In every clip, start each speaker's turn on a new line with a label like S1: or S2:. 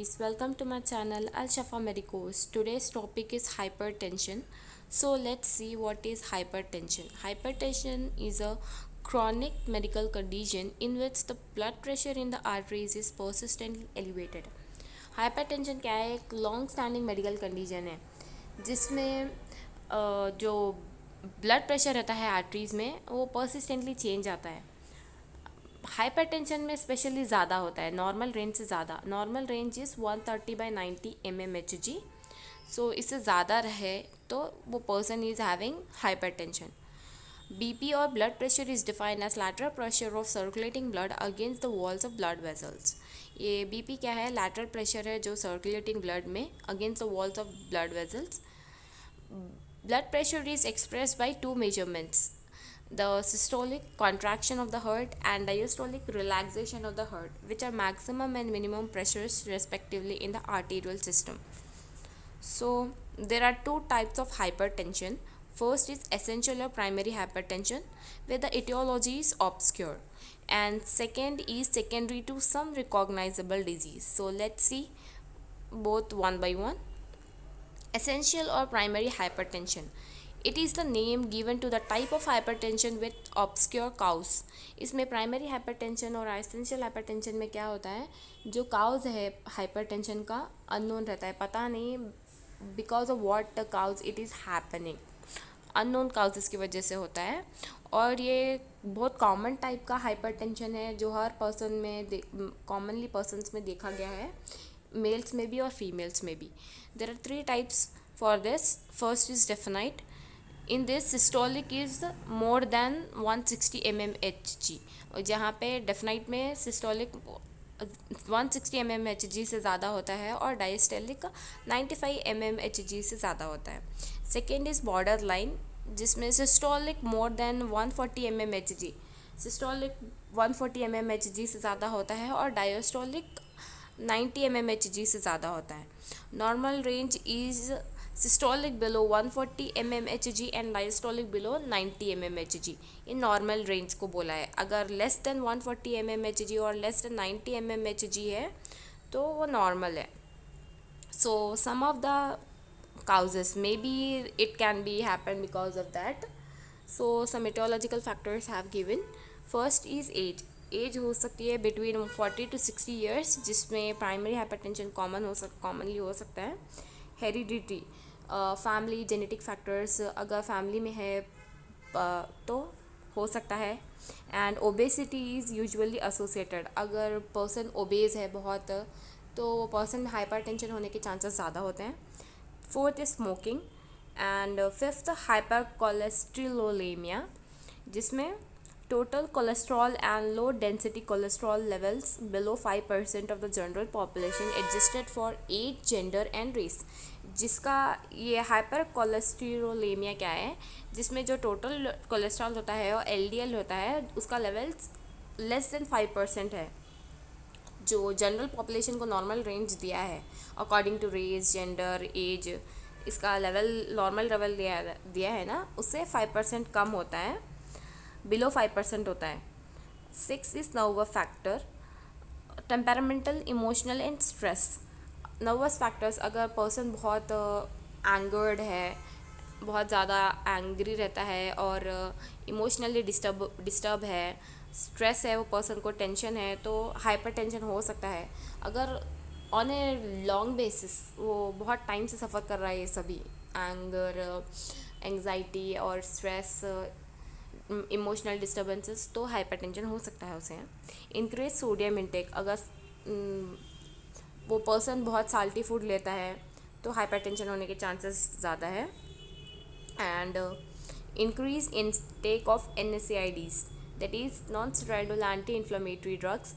S1: buddies, welcome to my channel Al Shafa Medicos. Today's topic is hypertension. So let's see what is hypertension. Hypertension is a chronic medical condition in which the blood pressure in the arteries is persistently elevated. Hypertension क्या है? एक long standing medical condition है जिसमें जो blood pressure रहता है arteries में वो परसिस्टेंटली चेंज आता है. हाइपरटेंशन में स्पेशली ज़्यादा होता है नॉर्मल रेंज से ज़्यादा. Normal range is 130/90 mmHg. So इससे ज़्यादा रहे तो वो person is having hypertension. BP और blood pressure is defined as lateral pressure of circulating blood against the walls of blood vessels. ये बीपी क्या है? लैटरल प्रेशर है जो सर्कुलेटिंग ब्लड में against the walls of blood vessels. Blood pressure is expressed by two measurements: the systolic contraction of the heart and diastolic relaxation of the heart, which are maximum and minimum pressures respectively in the arterial system. So there are two types of hypertension. First is essential or primary hypertension, where the etiology is obscure, and second is secondary to some recognizable disease. So let's see both one by one. Essential or primary hypertension. It is the name given to the type of hypertension with obscure cause. इसमें primary hypertension और essential hypertension में क्या होता है? जो cause है hypertension का unknown रहता है, पता नहीं because of what the cause it is happening. Unknown causes की वजह से होता है और ये बहुत कॉमन टाइप का हाइपरटेंशन है जो हर पर्सन में कॉमनली पर्सनस में देखा गया है, मेल्स में भी और फीमेल्स में भी. There are three types for this. First is definite. In this systolic is more than 160 mmHg. और जहाँ पे डेफिनाइट में सिस्टोलिक 160 mmHg से ज़्यादा होता है और डायस्टोलिक 95 mmHg से ज़्यादा होता है. सेकेंड इज़ बॉर्डर लाइन, जिसमें systolic more than 140 mmHg. Systolic 140 mmHg से ज़्यादा होता है और डायस्टोलिक 90 mmHg से ज़्यादा होता है. Normal range is systolic below 140 mmHg and diastolic below 90 mmHg. इन नॉर्मल रेंज को बोला है. अगर लेस देन 140 mmHg और लेस देन 90 mmHg है तो वो नॉर्मल है. So some of the causes maybe it can be happen because of that. So some etiological factors have given. First is age. Age हो सकती है बिटवीन 40 to 60 ईयर्स, जिसमें primary hypertension commonly हो सकता है. हेरिडिटी, फैमिली जेनेटिक फैक्टर्स, अगर family में है तो हो सकता है. And obesity is usually associated. अगर पर्सन ओबेज है बहुत तो पर्सन में हाइपरटेंशन होने के चांसेस ज़्यादा होते हैं. Fourth is smoking. And fifth hyper cholesterolaemia, जिसमें total cholesterol and low density cholesterol levels below 5% of the general population adjusted for age, gender and race. जिसका ये हाइपर कोलेस्ट्रोलेमिया क्या है? जिसमें जो टोटल कोलेस्ट्रॉल होता है और LDL होता है उसका लेवल्स लेस देन 5% है, जो जनरल पॉपुलेशन को नॉर्मल रेंज दिया है according to race, gender, age. इसका लेवल नॉर्मल लेवल दिया है ना, उससे 5% कम होता है, बिलो 5% होता है. 6 is nervous factor, temperamental, emotional and stress. Nervous factors, अगर पर्सन बहुत एंगर्ड है, बहुत ज़्यादा एंग्री रहता है और इमोशनली डिस्टर्ब है, स्ट्रेस है, वो पर्सन को टेंशन है, तो हाइपरटेंशन हो सकता है. अगर ऑन ए लॉन्ग बेसिस वो बहुत टाइम से सफ़र कर रहा है, ये सभी एंगर, एंग्जाइटी और स्ट्रेस, इमोशनल डिस्टर्बेंसेस, तो हाइपरटेंशन हो सकता है उसे. इंक्रीज सोडियम इंटेक, अगर वो पर्सन बहुत साल्टी फूड लेता है तो हाइपरटेंशन होने के चांसेस ज़्यादा है. And increase intake of NSAIDs, that is non steroidal anti inflammatory drugs.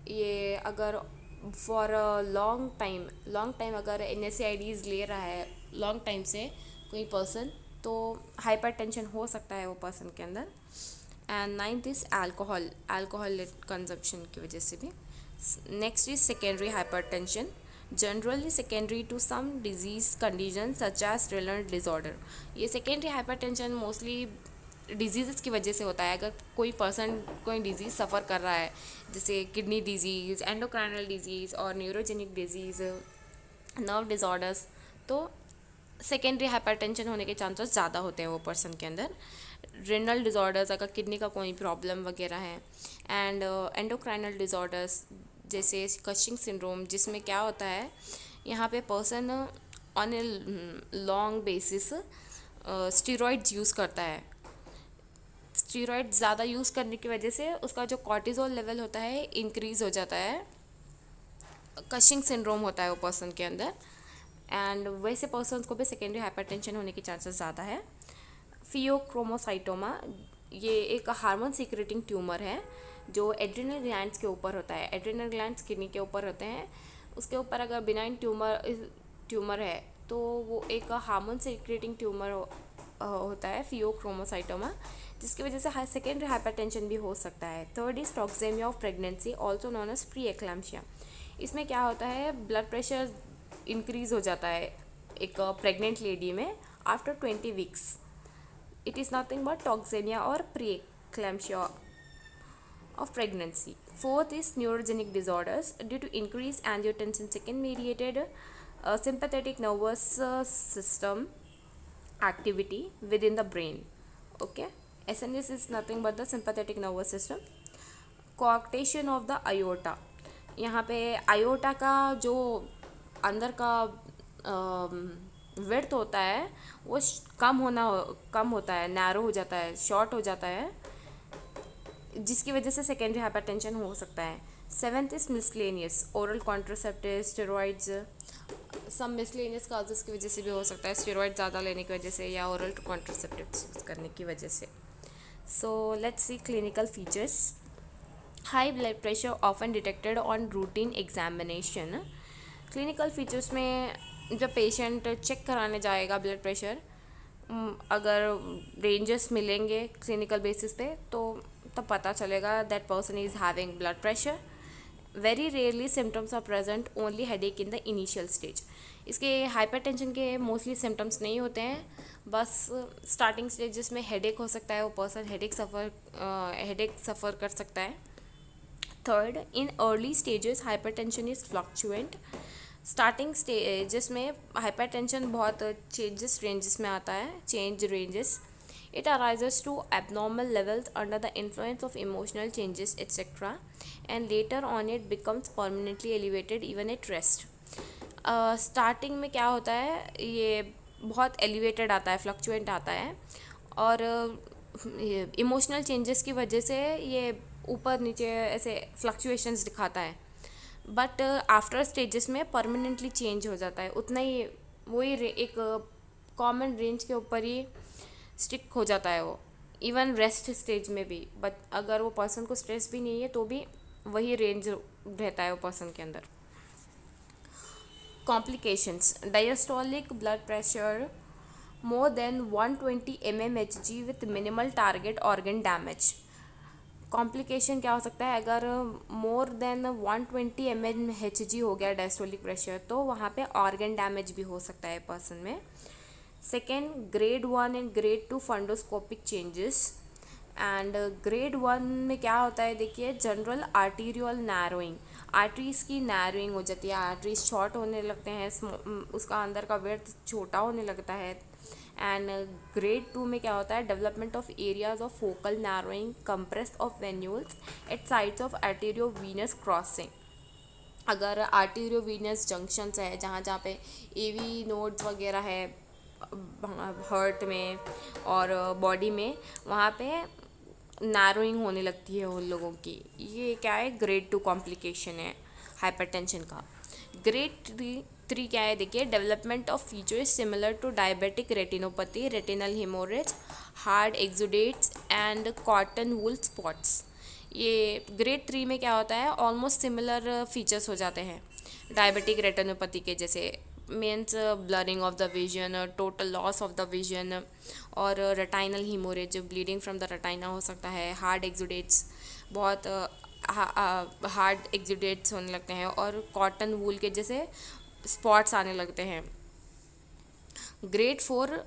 S1: ये अगर फॉर अ लॉन्ग टाइम अगर NSAIDs ले रहा है लॉन्ग टाइम से कोई पर्सन, तो हाइपरटेंशन हो सकता है वो पर्सन के अंदर. And ninth is alcohol consumption की वजह से भी. Next is secondary hypertension, generally secondary to some disease condition such as renal disorder. ये सेकेंडरी हाइपरटेंशन मोस्टली डिजीज़ की वजह से होता है। अगर कोई पर्सन कोई डिजीज़ सफ़र कर रहा है, जैसे किडनी डिजीज़, एंडोक्राइनल डिजीज़ और न्यूरोजेनिक डिजीज़, नर्व डिसऑर्डर्स, तो सेकेंडरी हाइपरटेंशन होने के चांसेस ज़्यादा होते हैं वो पर्सन के अंदर। रेनल डिसऑर्डर्स, अगर किडनी का कोई प्रॉब्लम वगैरह है, एंड एंडोक्राइनल डिसऑर्डर्स जैसे कशिंग सिंड्रोम, जिसमें क्या होता है, यहाँ पे person on a long basis steroids use करता है। स्टीरॉइड ज़्यादा यूज़ करने की वजह से उसका जो कॉर्टिजोल लेवल होता है इंक्रीज़ हो जाता है। कशिंग सिंड्रोम होता है वो पर्सन के अंदर, एंड वैसे पर्सन्स को भी सेकेंडरी हाइपरटेंशन होने के चांसेस ज़्यादा है। फियोक्रोमोसाइटोमा, ये एक हार्मोन सीक्रेटिंग ट्यूमर है जो एड्रिनल ग्लैंड्स के ऊपर होता है। एड्रिनल ग्लैंड्स किडनी के ऊपर होते हैं। उसके ऊपर अगर बिनाइन ट्यूमर है तो वो एक हार्मोन सीक्रेटिंग ट्यूमर होता है, फियोक्रोमोसाइटोमा, जिसकी वजह से सेकेंडरी हाइपरटेंशन भी हो सकता है। Third is toxaemia of pregnancy, also known as pre-eclampsia. इसमें क्या होता है, ब्लड प्रेशर इंक्रीज़ हो जाता है एक प्रेग्नेंट लेडी में after 20 weeks. It is nothing but toxaemia और pre-eclampsia of pregnancy. Fourth is neurogenic disorders due to increased angiotensin second mediated sympathetic nervous system activity within the brain. Okay, SNS is nothing but the sympathetic nervous system. Coarctation of the aorta, यहाँ पे aorta का जो अंदर का width होता है वो कम होता है, नैरो हो जाता है, शॉर्ट हो जाता है, जिसकी वजह से सेकेंडरी हाइपरटेंशन हो सकता है। Seventh is miscellaneous, oral contraceptive, steroids, सब मिसलेनियस काजेस की वजह से भी हो सकता है, स्टेरॉइड ज़्यादा लेने की वजह से या ओरल कॉन्ट्रासेप्टिव यूज़ करने की वजह से। So let's see clinical features. High blood pressure often detected on routine examination. Clinical features में जब पेशेंट चेक कराने जाएगा ब्लड प्रेशर, अगर रेंजेस मिलेंगे क्लिनिकल बेसिस पे तो तब पता चलेगा that person is having blood pressure. Very rarely symptoms are present, only headache in the initial stage. इसके हाइपरटेंशन के मोस्टली सिम्टम्स नहीं होते हैं, बस स्टार्टिंग स्टेज जिसमें हेडेक हो सकता है, वो पर्सन हेडेक सफ़र कर सकता है। Third, in early stages hypertension is fluctuant. Starting stages में हाइपरटेंशन बहुत चेंजेस रेंजेस में आता है, change ranges. It arises to abnormal levels under the influence of emotional changes, etc. And later on it becomes permanently elevated even at rest. Starting में क्या होता है, ये बहुत एलिवेटेड आता है, फ्लक्चुएंट आता है, और इमोशनल चेंजेस की वजह से ये ऊपर नीचे ऐसे फ्लक्चुएशंस दिखाता है, बट आफ्टर स्टेजेस में परमानेंटली चेंज हो जाता है। उतना ही वही एक कॉमन रेंज के ऊपर ही स्टिक हो जाता है वो, इवन रेस्ट स्टेज में भी। बट अगर वो पर्सन को स्ट्रेस भी नहीं है तो भी वही रेंज रहता है वो पर्सन के अंदर। Complications, diastolic blood pressure more than 120 mmHg with minimal target organ damage. Complication क्या हो सकता है, अगर मोर देन 120 mmHg हो गया डायस्टोलिक प्रेशर तो वहाँ पे ऑर्गन डैमेज भी हो सकता है पर्सन में। Second, grade 1 and grade 2 fundoscopic changes. And grade 1 में क्या होता है, देखिए, जनरल आर्टीरियल नैरोइंग, आर्टरीज की नैरोइंग हो जाती है, आर्टरीज शॉर्ट होने लगते हैं, उसका अंदर का विड्थ छोटा होने लगता है। एंड ग्रेड 2 में क्या होता है, development of areas of focal narrowing, compress of venules at sides of arteriovenous crossing. अगर आर्टेरियो वीनस जंक्शंस है जहाँ जहाँ पे एवी नोड्स वगैरह है हार्ट में और बॉडी में, वहाँ पे नैरोइंग होने लगती है उन लोगों की। ये क्या है, ग्रेड 2 कॉम्प्लिकेशन है हाइपरटेंशन का। ग्रेड 3 क्या है, देखिए, development of features similar to diabetic retinopathy, retinal haemorrhage, hard exudates and cotton wool spots. ये ग्रेड 3 में क्या होता है, ऑलमोस्ट सिमिलर फीचर्स हो जाते हैं डायबिटिक रेटिनोपैथी के जैसे, means blurring of the vision, total loss of the vision, और retinal haemorrhage, bleeding from the retina हो सकता है, हार्ड एक्सुडेट्स, बहुत हार्ड एक्सुडेट्स होने लगते हैं, और कॉटन वूल के जैसे स्पॉट्स आने लगते हैं। ग्रेड 4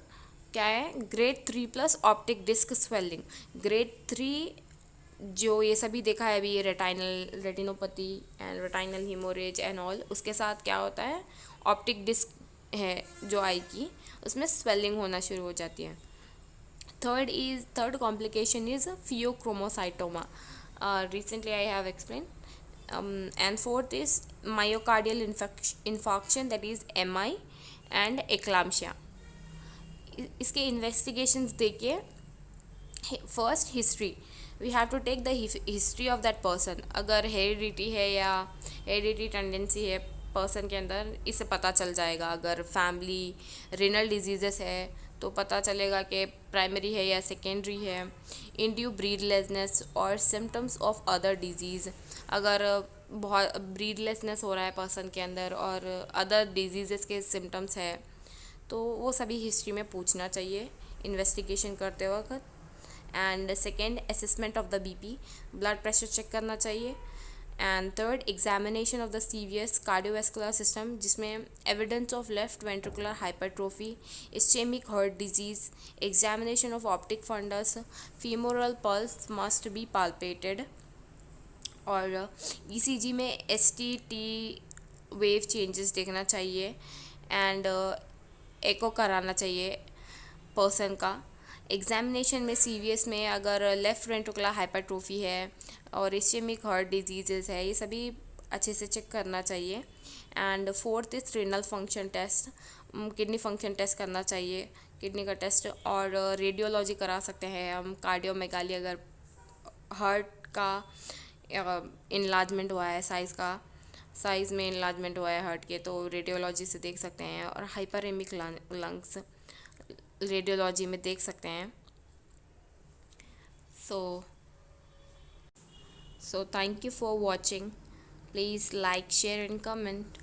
S1: क्या है, grade 3 plus optic disc swelling. Grade 3 जो ये सभी देखा है अभी, ये retinopathy and retinal haemorrhage and all, उसके साथ क्या होता है, ऑप्टिक डिस्क है जो आई की, उसमें स्वेलिंग होना शुरू हो जाती है। Third complication is pheochromocytoma. Recently I have explained. And fourth is myocardial infarction, that is MI, and eclampsia. इसके इन्वेस्टिगेशंस देखिए। First, history, we have to take the history of that person. अगर heredity है या heredity tendency है person के अंदर, इससे पता चल जाएगा। अगर फैमिली रिनल डिजीजेस है तो पता चलेगा कि प्राइमरी है या सेकेंडरी है। इंड्यू ब्रीडलेसनेस और सिम्टम्स ऑफ अदर डिजीज़, अगर बहुत ब्रीडलेसनेस हो रहा है पर्सन के अंदर और अदर डिजीज़ के सिम्टम्स है, तो वो सभी हिस्ट्री में पूछना चाहिए इन्वेस्टिगेशन करते वक्त। And second, assessment of the BP, blood pressure check करना चाहिए। And third, examination of the CVS cardiovascular system, जिसमें evidence of left ventricular hypertrophy, ischaemic heart disease, examination of optic fundus, femoral pulse must be palpated. और ECG में STT wave changes देखना चाहिए। And एको कराना चाहिए person का। Examination में CVS में अगर लेफ़्ट वेंट्रिकुलर हाइपरट्रोफी है और इस्चेमिक हार्ट डिजीजेस है, ये सभी अच्छे से चेक करना चाहिए। And fourth is renal function test, kidney function test करना चाहिए, किडनी का टेस्ट। और रेडियोलॉजी करा सकते हैं हम, कार्डियोमेगाली, अगर हार्ट का इनलार्जमेंट हुआ है, साइज़ में इनलार्जमेंट हुआ है हार्ट के, तो रेडियोलॉजी से देख सकते हैं। और हाइपरेमिक लंग्स रेडियोलॉजी में देख सकते हैं। So thank you for watching. Please like, share and comment.